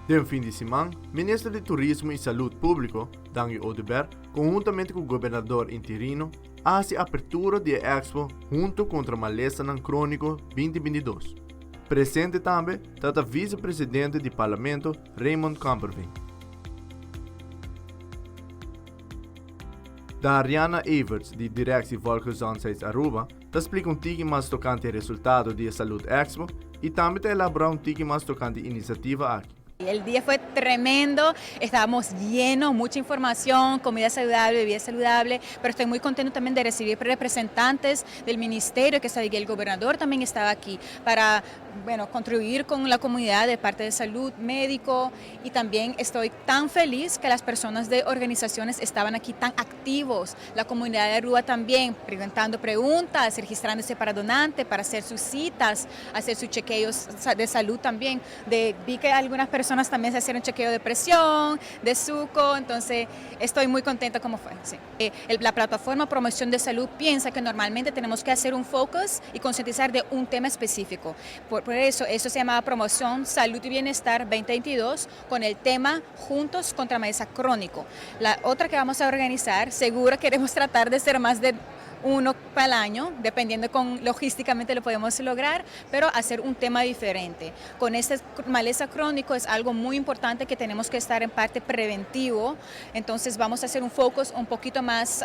De fin de semana, Ministro de Turismo y Salud Público, Daniel Odeberg, conjuntamente con el gobernador interino, hace apertura de Expo junto contra Malestar Crónico 2022. Presente também está o vice-presidente do Parlamento, Raymond Kamperveen. Da Ariana Everts, de Directie Volksgezondheid Aruba, te explica tique mais tocante resultado de Salud Expo e também te elabora tique mais tocante iniciativa aqui. El día fue tremendo, estábamos llenos, mucha información, comida saludable, bebida saludable, pero estoy muy contento también de recibir representantes del ministerio que está aquí, el gobernador también estaba aquí para contribuir con la comunidad de parte de salud, médico, y también estoy tan feliz que las personas de organizaciones estaban aquí tan activos, la comunidad de Aruba también, preguntando preguntas, registrándose para donante, para hacer sus citas, hacer sus chequeos de salud también. Vi que algunas personas también se hicieron chequeo de presión, de suco, entonces estoy muy contenta como fue. Sí. La plataforma Promoción de Salud piensa que normalmente tenemos que hacer un focus y concientizar de un tema específico. Por eso se llama Promoción Salud y Bienestar 2022 con el tema Juntos contra Malestar Crónico. La otra que vamos a organizar, seguro queremos tratar de ser más de uno para el año, dependiendo con logísticamente lo podemos lograr, pero hacer un tema diferente. Con este malestar crónico es algo muy importante que tenemos que estar en parte preventivo, entonces vamos a hacer un focus un poquito más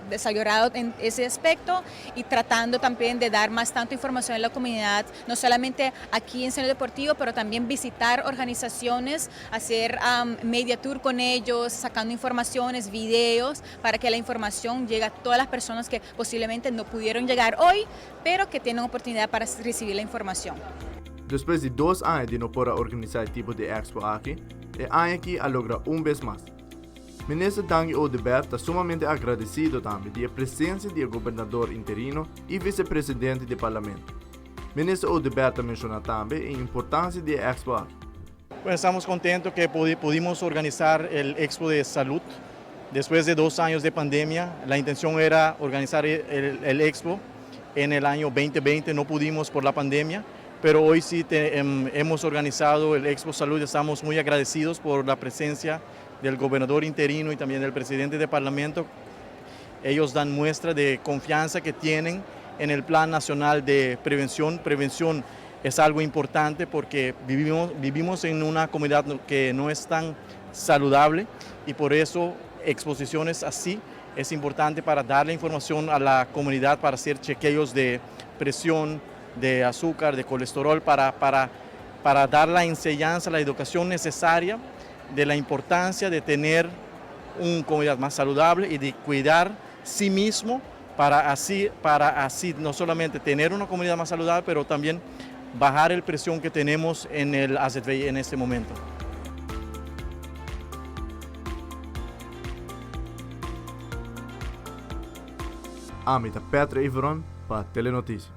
desarrollado en ese aspecto y tratando también de dar más tanto información a la comunidad, no solamente aquí en Centro Deportivo, pero también visitar organizaciones, hacer media tour con ellos, sacando informaciones, videos, para que la información llegue a todas las personas que posiblemente no pudieron llegar hoy, pero que tienen oportunidad para recibir la información. Después de 2 años de no poder organizar el tipo de expo aquí, el año aquí ha logrado un vez más. Ministro Daniel Odeberg está sumamente agradecido también de la presencia del gobernador interino y vicepresidente del Parlamento. Ministro Odeberg menciona también la importancia de la Expo. Bueno, estamos contentos que pudimos organizar el Expo de Salud. Después de 2 años de pandemia, la intención era organizar el Expo en el año 2020, no pudimos por la pandemia, pero hoy sí hemos organizado el Expo Salud. Estamos muy agradecidos por la presencia del gobernador interino y también del presidente del Parlamento. Ellos dan muestra de confianza que tienen en el Plan Nacional de Prevención. Prevención es algo importante porque vivimos en una comunidad que no es tan saludable y por eso exposiciones así es importante para darle información a la comunidad, para hacer chequeos de presión, de azúcar, de colesterol, para dar la enseñanza, la educación necesaria de la importancia de tener una comunidad más saludable y de cuidar sí mismo para así no solamente tener una comunidad más saludable, pero también bajar la presión que tenemos en el AZVI en este momento. Amita Petra Iveron para Telenotícias.